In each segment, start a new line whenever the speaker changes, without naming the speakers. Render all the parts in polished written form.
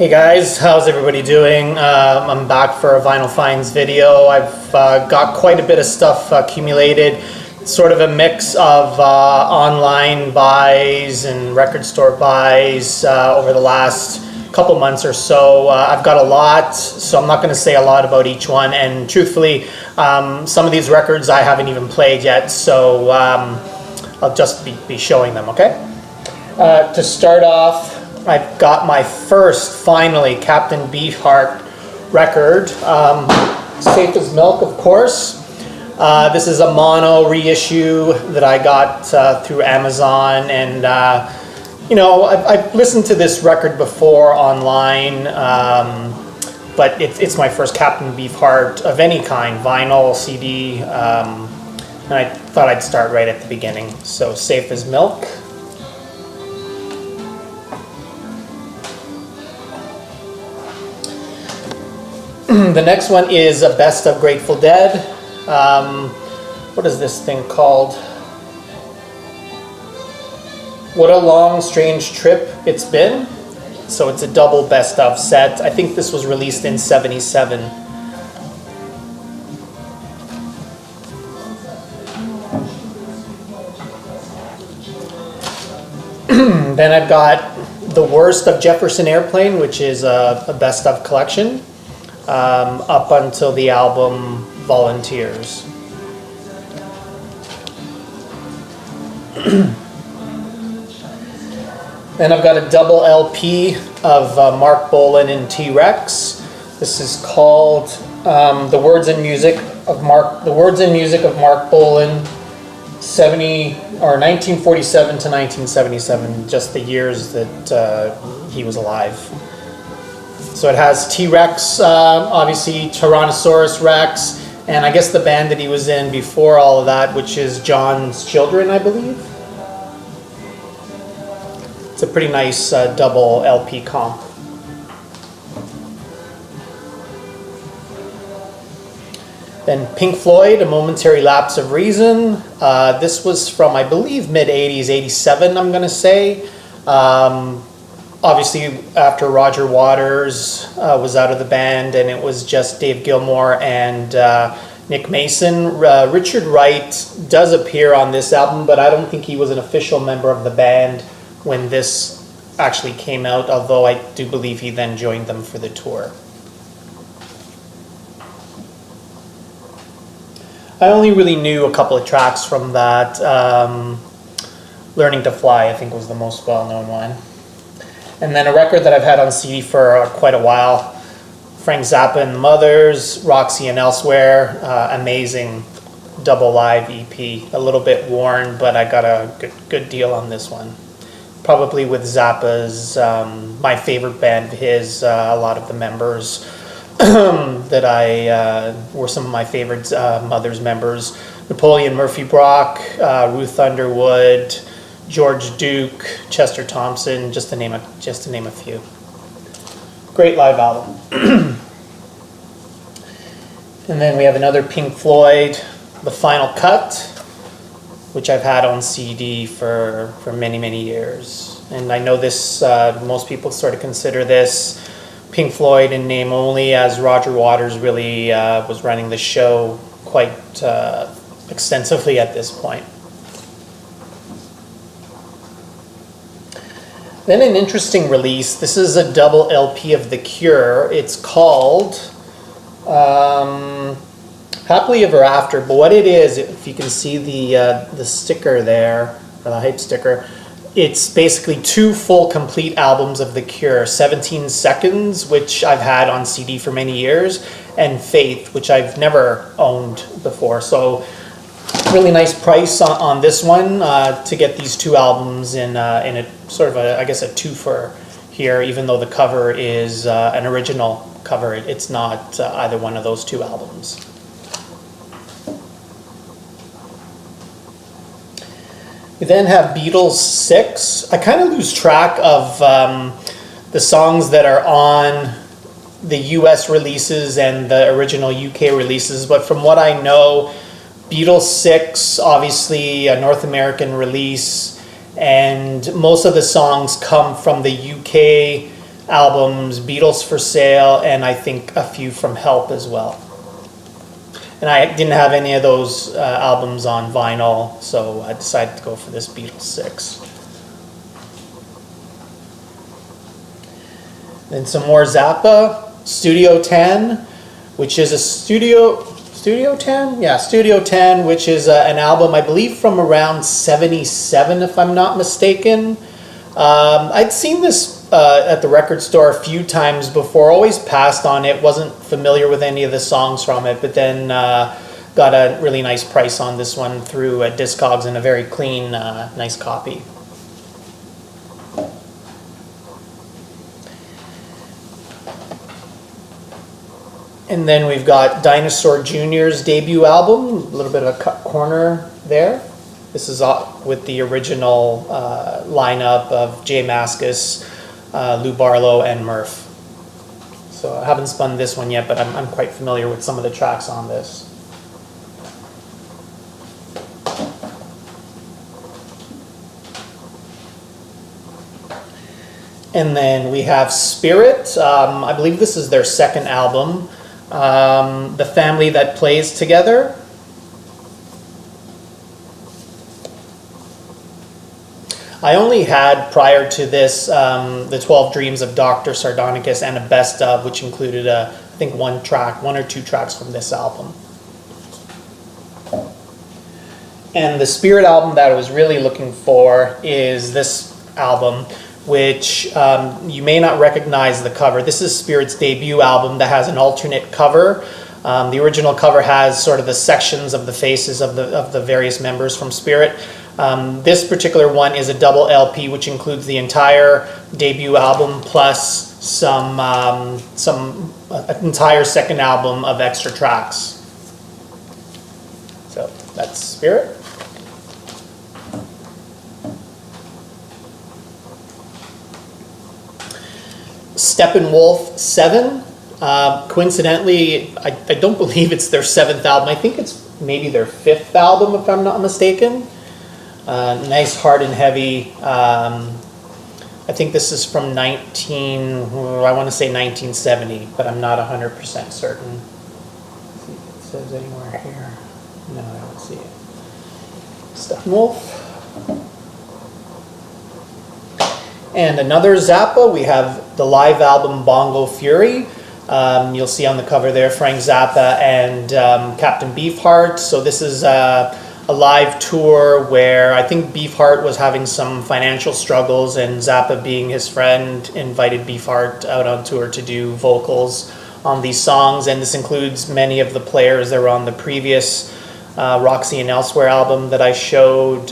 Hey guys, how's everybody doing? I'm back for a Vinyl Finds video. I've got quite a bit of stuff accumulated. It's sort of a mix of online buys and record store buys over the last couple months or so. I've got a lot, so I'm not going to say a lot about each one. And truthfully, some of these records I haven't even played yet, so I'll just be showing them, okay? To start off, I've got my first, finally, Captain Beefheart record. Safe as Milk, of course. This is a mono reissue that I got through Amazon, and you know, I've listened to this record before online, but it's my first Captain Beefheart of any kind, vinyl, CD, and I thought I'd start right at the beginning. So Safe as Milk. The next one is a Best of Grateful Dead. What is this thing called? What a Long Strange Trip It's Been. So it's a double best of set. I think this was released in '77. Then I've got The Worst of Jefferson Airplane, which is a best of collection. Up until the album Volunteers. Then I've got a double LP of Mark Bolan and T-Rex. This is called The Words and Music of Mark Bolan, 1947 to 1977, just the years that he was alive. So it has T-Rex, obviously Tyrannosaurus Rex, and I guess the band that he was in before all of that, which is John's Children, I believe. It's a pretty nice double LP comp. Then Pink Floyd, A Momentary Lapse of Reason. This was from, I believe, mid-'80s, '87, I'm going to say. Obviously, after Roger Waters was out of the band and it was just Dave Gilmour and Nick Mason, Richard Wright does appear on this album, but I don't think he was an official member of the band when this actually came out, although I do believe he then joined them for the tour. I only really knew a couple of tracks from that. Learning to Fly, I think, was the most well-known one. And then a record that I've had on CD for quite a while, Frank Zappa and the Mothers, Roxy and Elsewhere, amazing double live EP. A little bit worn, but I got a good deal on this one. Probably with Zappa's, my favorite band of his, a lot of the members that were some of my favorite Mothers members. Napoleon Murphy Brock, Ruth Underwood, George Duke, Chester Thompson, just to name a few. Great live album. And then we have another Pink Floyd, The Final Cut, which I've had on CD for many years. And I know this, most people sort of consider this Pink Floyd in name only, as Roger Waters really was running the show quite extensively at this point. Then an interesting release. This is a double LP of The Cure. It's called Happily Ever After. But what it is, if you can see the sticker there, or the hype sticker, it's basically two full complete albums of The Cure. 17 Seconds, which I've had on CD for many years, and Faith, which I've never owned before. So really nice price on this one to get these two albums in a sort of I guess a twofer here, even though the cover is an original cover. It's not either one of those two albums. We then have Beatles 6. I kind of lose track of the songs that are on the US releases and the original UK releases, but from what I know, Beatles 6, obviously a North American release, and most of the songs come from the UK albums, Beatles for Sale, and I think a few from Help as well. And I didn't have any of those albums on vinyl, so I decided to go for this Beatles 6. Then some more Zappa, Studio 10, which is a Studio 10? Yeah, Studio 10, which is an album, I believe, from around 77, if I'm not mistaken. I'd seen this at the record store a few times before, always passed on it, wasn't familiar with any of the songs from it, but then got a really nice price on this one through Discogs and a very clean, nice copy. And then we've got Dinosaur Jr.'s debut album, a little bit of a cut corner there. This is with the original lineup of Jay Mascis, Lou Barlow, and Murph. So I haven't spun this one yet, but I'm quite familiar with some of the tracks on this. And then we have Spirit. I believe this is their second album. The Family That Plays Together. I only had, prior to this, the 12 Dreams of Dr. Sardonicus and a best of, which included, I think, one or two tracks from this album. And the Spirit album that I was really looking for is this album, which you may not recognize the cover. This is Spirit's debut album that has an alternate cover. The original cover has sort of the sections of the faces of the various members from Spirit. This particular one is a double LP, which includes the entire debut album plus some an entire second album of extra tracks. So that's Spirit. Steppenwolf 7. Coincidentally, I don't believe it's their 7th album. I think it's maybe their 5th album, if I'm not mistaken. Nice, hard and heavy. I think this is from I want to say 1970, but I'm not 100% certain. Let's see if it says anywhere here. No, I don't see it. Steppenwolf. And another Zappa, we have the live album Bongo Fury. You'll see on the cover there Frank Zappa and Captain Beefheart. So this is a live tour where I think Beefheart was having some financial struggles, and Zappa, being his friend, invited Beefheart out on tour to do vocals on these songs. And this includes many of the players that were on the previous Roxy and Elsewhere album that I showed,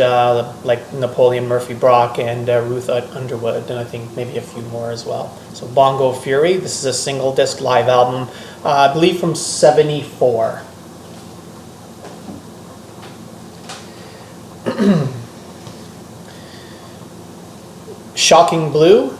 like Napoleon Murphy Brock and Ruth Underwood, and I think maybe a few more as well. So Bongo Fury, this is a single disc live album, I believe from 74. Shocking Blue,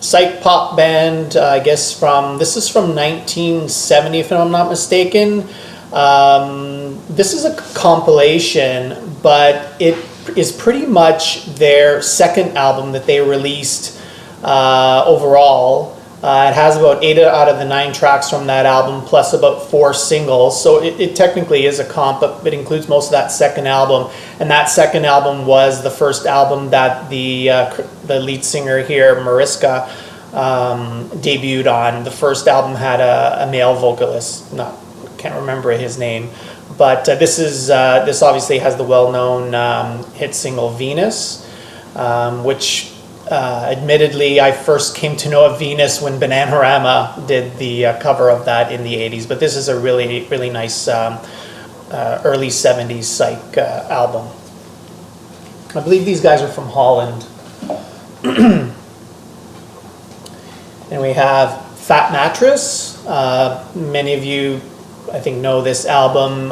psych pop band, I guess this is from 1970 if I'm not mistaken. This is a compilation, but it is pretty much their second album that they released overall. It has about 8 out of the 9 tracks from that album, plus about 4 singles. So it technically is a comp, but it includes most of that second album. And that second album was the first album that the lead singer here, Mariska, debuted on. The first album had a male vocalist, can't remember his name, but this obviously has the well-known hit single Venus, which admittedly I first came to know of Venus when Bananarama did the cover of that in the 80s, but this is a really, really nice early 70s psych album. I believe these guys are from Holland. And we have Fat Mattress. Many of you, I think, know this album.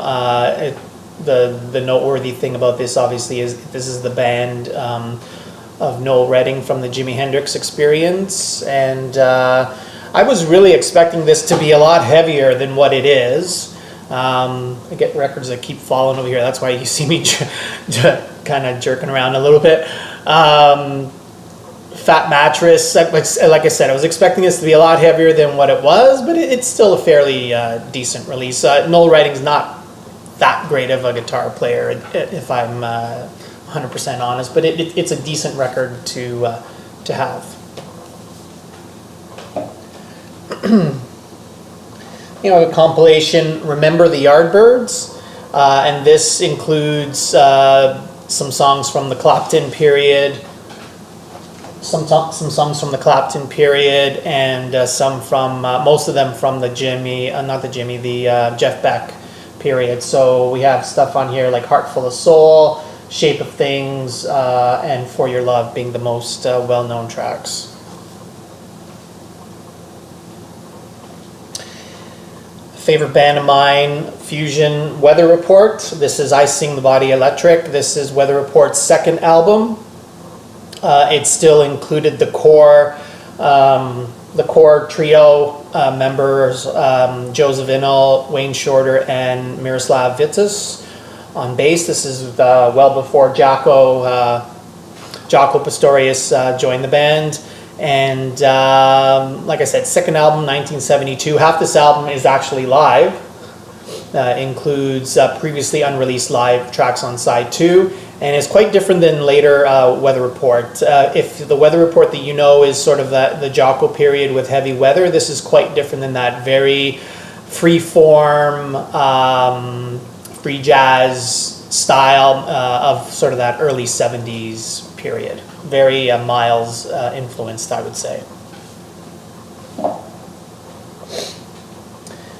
The noteworthy thing about this, obviously, is this is the band of Noel Redding from the Jimi Hendrix Experience, and I was really expecting this to be a lot heavier than what it is. I get records that keep falling over here. That's why you see me kind of jerking around a little bit. Fat Mattress. Like I said, I was expecting this to be a lot heavier than what it was, but it's still a fairly decent release. Noel Redding's not that great of a guitar player, if I'm 100% honest, but it's a decent record to have. A compilation, Remember the Yardbirds, and this includes some songs from the Clapton period, some songs from the Clapton period, and some from most of them from the Jeff Beck period. So we have stuff on here like Heart Full of Soul, Shape of Things, and For Your Love being the most well-known tracks. Favorite band of mine, Fusion, Weather Report. This is I Sing the Body Electric. This is Weather Report's second album. It still included the core trio members, Joe Zawinul, Wayne Shorter, and Miroslav Vitsis on bass. This is well before Jaco Pastorius joined the band. And like I said, second album, 1972. Half this album is actually live. Includes previously unreleased live tracks on side 2. And it's quite different than later Weather Report. If the Weather Report that you know is sort of the Jaco period with heavy weather, this is quite different than that. Very free-form, free jazz style of sort of that early 70s period. Very Miles influenced, I would say.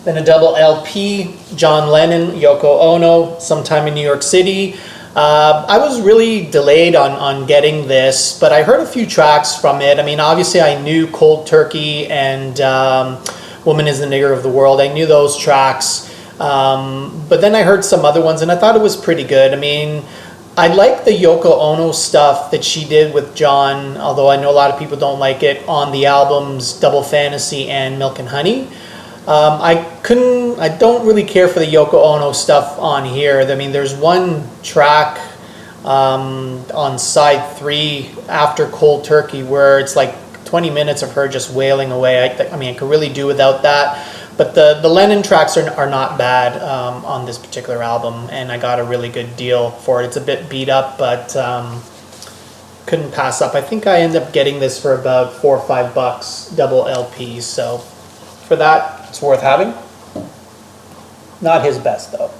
Then a double LP, John Lennon, Yoko Ono, Sometime in New York City. I was really delayed on getting this, but I heard a few tracks from it. I mean, obviously I knew Cold Turkey and Woman is the Nigger of the World. I knew those tracks, but then I heard some other ones and I thought it was pretty good. I mean, I like the Yoko Ono stuff that she did with John, although I know a lot of people don't like it, on the albums Double Fantasy and Milk and Honey. I don't really care for the Yoko Ono stuff on here. I mean, there's one track on side 3 after Cold Turkey where it's like 20 minutes of her just wailing away. I mean, I could really do without that. But the Lennon tracks are not bad on this particular album, and I got a really good deal for it. It's a bit beat up, but couldn't pass up. I think I ended up getting this for about $4 or $5, double LP. So for that, it's worth having. Not his best though.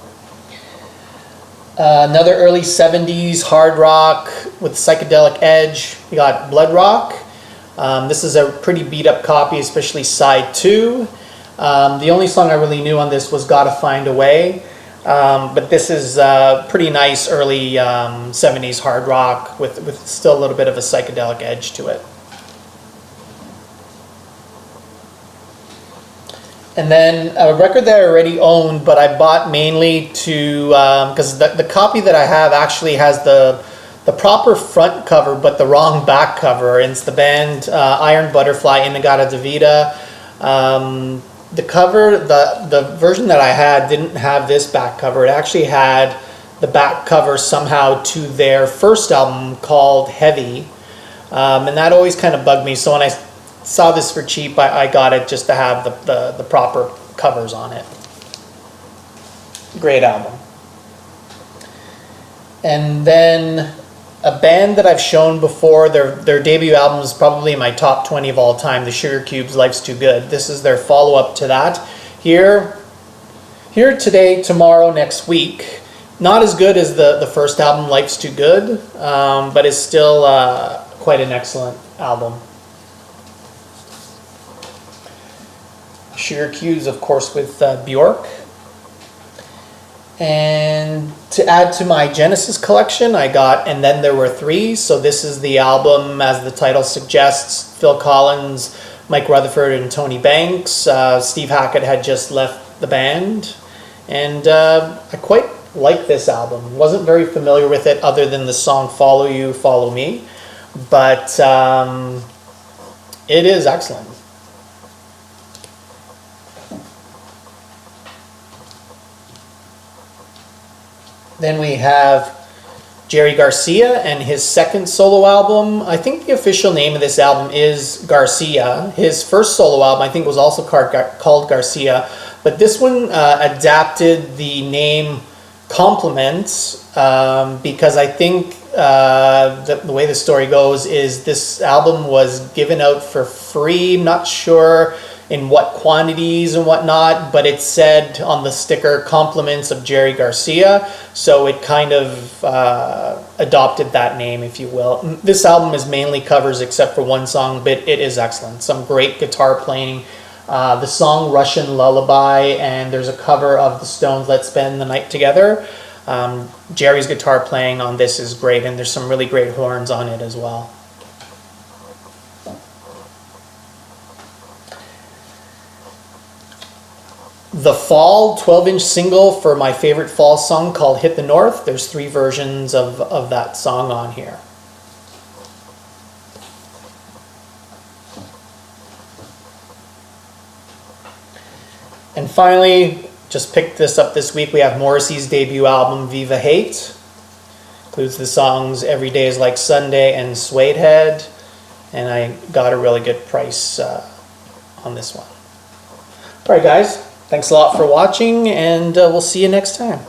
Another early 70s hard rock with psychedelic edge. We got Blood Rock. This is a pretty beat up copy, especially side 2. The only song I really knew on this was Gotta Find a Way. But this is pretty nice early 70s hard rock with still a little bit of a psychedelic edge to it. And then a record that I already owned, but I bought mainly to, because the copy that I have actually has the proper front cover, but the wrong back cover. And it's the band Iron Butterfly, Inagata Davida. The cover, the version that I had didn't have this back cover. It actually had the back cover somehow to their first album called Heavy. And that always kind of bugged me. So when I saw this for cheap, I got it just to have the proper covers on it. Great album. And then a band that I've shown before, their debut album is probably in my top 20 of all time, the Sugar Cubes, Life's Too Good. This is their follow-up to that. Here today, tomorrow, next week. Not as good as the first album, Life's Too Good, but it's still quite an excellent album. Sugar Cubes, of course, with Bjork. And to add to my Genesis collection, I got And Then There Were Three. So this is the album, as the title suggests, Phil Collins, Mike Rutherford, and Tony Banks. Steve Hackett had just left the band. And I quite like this album. Wasn't very familiar with it other than the song Follow You, Follow Me. But it is excellent. Then we have Jerry Garcia and his second solo album. I think the official name of this album is Garcia. His first solo album, I think, was also called Garcia, but this one adapted the name Compliments because I think the way the story goes is this album was given out for free. I'm not sure in what quantities and whatnot, but it said on the sticker Compliments of Jerry Garcia, so it kind of adopted that name, if you will. This album is mainly covers except for one song, but it is excellent. Some great guitar playing. The song Russian Lullaby, and there's a cover of the Stones' Let's Spend the Night Together. Jerry's guitar playing on this is great, and there's some really great horns on it as well. The Fall 12-inch single for my favorite fall song called Hit the North. There's 3 versions of that song on here. And finally, just picked this up this week, we have Morrissey's debut album, Viva Hate. Includes the songs Every Day is Like Sunday and Suede Head. And I got a really good price on this one. All right, guys. Thanks a lot for watching, and we'll see you next time.